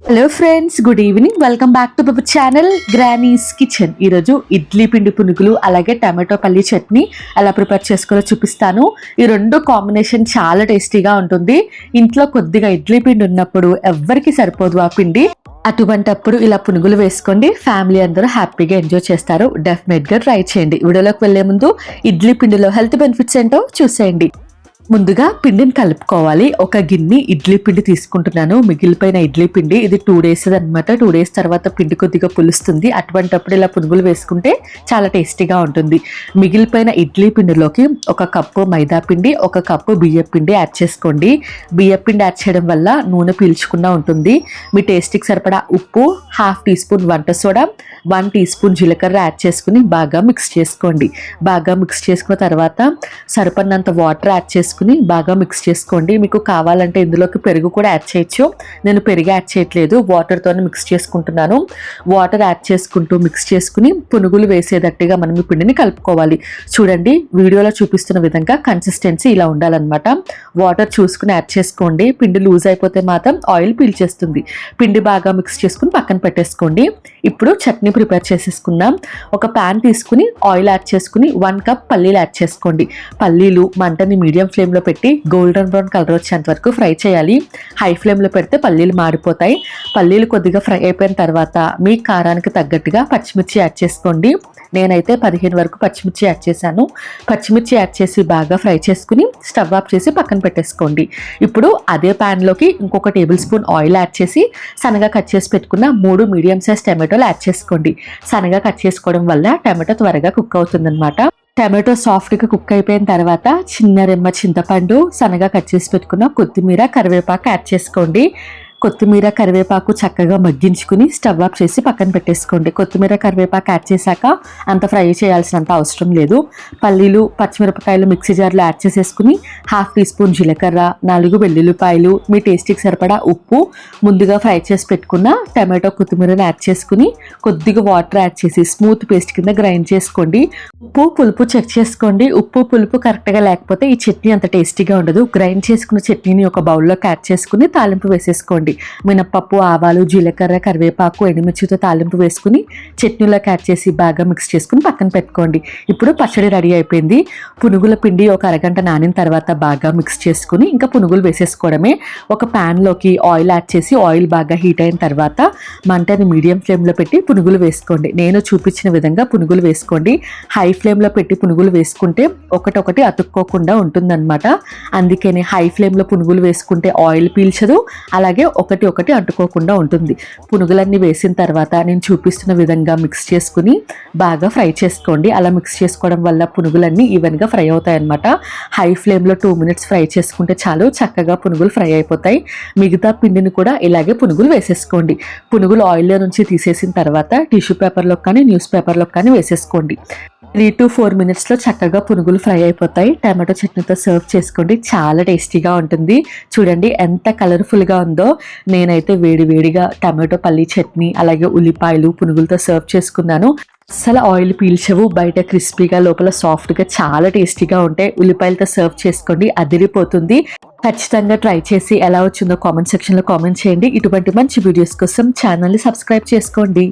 Hello friends, good evening. Welcome back to పప్పు channel granny's kitchen. ఈరోజు ఇడ్లీ పిండి పునుగులు అలాగే టమాటో పల్లి చట్నీ ఎలా ప్రిపేర్ చేసుకోవాలో చూపిస్తాను. ఈ రెండు కాంబినేషన్ చాలా టేస్టీగా ఉంటుంది. ఇంట్లో కొద్దిగా ఇడ్లీ పిండి ఉన్నప్పుడు ఎవ్వరికి సరిపోదు ఆ పిండి. అటువంటప్పుడు ఇలా పునుగులు వేసుకోండి, ఫ్యామిలీ అందరూ హ్యాపీగా ఎంజాయ్ చేస్తారు. డెఫినెట్గా ట్రై చేయండి. వీడియోలోకి వెళ్లే ముందు ఇడ్లీ పిండిలో హెల్త్ బెనిఫిట్స్ ఏంటో చూసేయండి. ముందుగా పిండిని కలుపుకోవాలి. ఒక గిన్నె ఇడ్లీ పిండి తీసుకుంటున్నాను. మిగిలిపోయిన ఇడ్లీ పిండి ఇది 2 days అనమాట. 2 days తర్వాత పిండి కొద్దిగా పులుస్తుంది. అటువంటప్పుడు ఇలా పునుగులు వేసుకుంటే చాలా టేస్టీగా ఉంటుంది. మిగిలిపోయిన ఇడ్లీ పిండిలోకి 1 కప్పు మైదా పిండి, 1 కప్పు బియ్యం పిండి యాడ్ చేసుకోండి. బియ్యం పిండి యాడ్ చేయడం వల్ల నూనె పీల్చకుండా ఉంటుంది. మీ టేస్ట్కి సరిపడా ఉప్పు, 1/2 teaspoon వంట సోడా, 1 teaspoon జీలకర్ర యాడ్ చేసుకుని బాగా మిక్స్ చేసుకోండి. బాగా మిక్స్ చేసుకున్న తర్వాత సరిపడినంత వాటర్ యాడ్ చేసుకుని బాగా మిక్స్ చేసుకోండి. మీకు కావాలంటే ఇందులోకి పెరుగు కూడా యాడ్ చేయొచ్చు. నేను పెరుగు యాడ్ చేయట్లేదు, వాటర్తోనే మిక్స్ చేసుకుంటున్నాను. వాటర్ యాడ్ చేసుకుంటూ మిక్స్ చేసుకుని పునుగులు వేసేటట్టుగా మనం ఈ పిండిని కలుపుకోవాలి. చూడండి, వీడియోలో చూపిస్తున్న విధంగా కన్సిస్టెన్సీ ఇలా ఉండాలన్నమాట. వాటర్ చూసుకుని యాడ్ చేసుకోండి. పిండి లూజ్ అయిపోతే మాత్రం ఆయిల్ పీల్చేస్తుంది. పిండి బాగా మిక్స్ చేసుకుని పక్కన పెట్టేసుకోండి. ఇప్పుడు చట్నీ ప్రిపేర్ చేసేసుకుందాం. ఒక ప్యాన్ తీసుకుని ఆయిల్ యాడ్ చేసుకుని 1 కప్ పల్లీలు యాడ్ చేసుకోండి. పల్లీలు మంటని మీడియం ఫ్లేమ్లో పెట్టి గోల్డెన్ బ్రౌన్ కలర్ వచ్చేంత వరకు ఫ్రై చేయాలి. హై ఫ్లేమ్లో పెడితే పల్లీలు మాడిపోతాయి. పల్లీలు కొద్దిగా ఫ్రై అయిపోయిన తర్వాత మీ కారానికి తగ్గట్టుగా పచ్చిమిర్చి యాడ్ చేసుకోండి. నేనైతే 15 వరకు పచ్చిమిర్చి యాడ్ చేశాను. పచ్చిమిర్చి యాడ్ చేసి బాగా ఫ్రై చేసుకుని స్టవ్ ఆఫ్ చేసి పక్కన పెట్టేసుకోండి. ఇప్పుడు అదే ప్యాన్లోకి ఇంకొక టేబుల్ స్పూన్ ఆయిల్ యాడ్ చేసి సన్నగా కట్ చేసి పెట్టుకున్న 3 మీడియం సైజ్ టమాటోలు యాడ్ చేసుకోండి. సన్నగా కట్ చేసుకోవడం వల్ల టమాటో త్వరగా కుక్ అవుతుందన్నమాట. టమాటో సాఫ్ట్గా కుక్ అయిపోయిన తర్వాత చిన్న రెమ్మ చింతపండు, సన్నగా కట్ చేసి పెట్టుకున్న కొత్తిమీర, కరివేపాకు యాడ్ చేసుకోండి. కొత్తిమీర కరివేపాకు చక్కగా మగ్గించుకుని స్టవ్ ఆఫ్ చేసి పక్కన పెట్టేసుకోండి. కొత్తిమీర కరివేపాకు యాడ్ చేశాక అంత ఫ్రై చేయాల్సినంత అవసరం లేదు. పల్లీలు పచ్చిమిరపకాయలు మిక్సీ జార్లో యాడ్ చేసేసుకుని 1/2 teaspoon జీలకర్ర, 4 వెల్లుల్లిపాయలు, మీ టేస్ట్కి సరిపడా ఉప్పు, ముందుగా ఫ్రై చేసి పెట్టుకున్న టమాటో కొత్తిమీరని యాడ్ చేసుకుని కొద్దిగా వాటర్ యాడ్ చేసి స్మూత్ పేస్ట్ కింద గ్రైండ్ చేసుకోండి. ఉప్పు పులుపు చెక్ చేసుకోండి. ఉప్పు పులుపు కరెక్ట్గా లేకపోతే ఈ చట్నీ అంత టేస్టీగా ఉండదు. గ్రైండ్ చేసుకున్న చట్నీని ఒక బౌల్లోకి యాడ్ చేసుకుని తాలింపు వేసేసుకోండి. మినపప్పు, ఆవాలు, జీలకర్ర, కరివేపాకు, ఎండుమిర్చితో తాలింపు వేసుకుని చట్నీలోకి యాడ్ చేసి బాగా మిక్స్ చేసుకుని పక్కన పెట్టుకోండి. ఇప్పుడు పచ్చడి రెడీ అయిపోయింది. పునుగుల పిండి ఒక అరగంట నానిన తర్వాత బాగా మిక్స్ చేసుకుని ఇంకా పునుగులు వేసేసుకోవడమే. ఒక ప్యాన్లోకి ఆయిల్ యాడ్ చేసి ఆయిల్ బాగా హీట్ అయిన తర్వాత మంటని మీడియం ఫ్లేమ్లో పెట్టి పునుగులు వేసుకోండి. నేను చూపించిన విధంగా పునుగులు వేసుకోండి. హై ఫ్లేమ్లో పెట్టి పునుగులు వేసుకుంటే ఒకటొకటి అతుక్కోకుండా ఉంటుందన్నమాట. అందుకని హై ఫ్లేమ్లో పునుగులు వేసుకుంటే ఆయిల్ పీల్చదు, అలాగే ఒకటి ఒకటి అంటుకోకుండా ఉంటుంది. పునుగులన్నీ వేసిన తర్వాత నేను చూపిస్తున్న విధంగా మిక్స్ చేసుకుని బాగా ఫ్రై చేసుకోండి. అలా మిక్స్ చేసుకోవడం వల్ల పునుగులన్నీ ఈవెన్గా ఫ్రై అవుతాయి అన్నమాట. హై ఫ్లేమ్లో 2 minutes ఫ్రై చేసుకుంటే చాలు, చక్కగా పునుగులు ఫ్రై అయిపోతాయి. మిగతా పిండిని కూడా ఇలాగే పునుగులు వేసేసుకోండి. పునుగులు ఆయిల్లో నుంచి తీసేసిన తర్వాత టిష్యూ పేపర్లో కానీ న్యూస్ పేపర్లో కానీ వేసేసుకోండి. 3 to 4 minutesలో చక్కగా పునుగులు ఫ్రై అయిపోతాయి. టమాటో చట్నీతో సర్వ్ చేసుకోండి, చాలా టేస్టీగా ఉంటుంది. చూడండి ఎంత కలర్ఫుల్గా ఉందో. నేనైతే వేడిగా టమాటో పల్లి చట్నీ అలాగే ఉల్లిపాయలు పునుగులతో సర్వ్ చేసుకున్నాను. అసలు ఆయిల్ పీల్చవు, బయట క్రిస్పీగా లోపల సాఫ్ట్గా చాలా టేస్టీగా ఉంటాయి. ఉల్లిపాయలతో సర్వ్ చేసుకోండి, అదిరిపోతుంది. ఖచ్చితంగా ట్రై చేసి ఎలా వచ్చిందో కామెంట్ సెక్షన్లో కామెంట్ చేయండి. ఇటువంటి మంచి వీడియోస్ కోసం ఛానల్ని సబ్స్క్రైబ్ చేసుకోండి.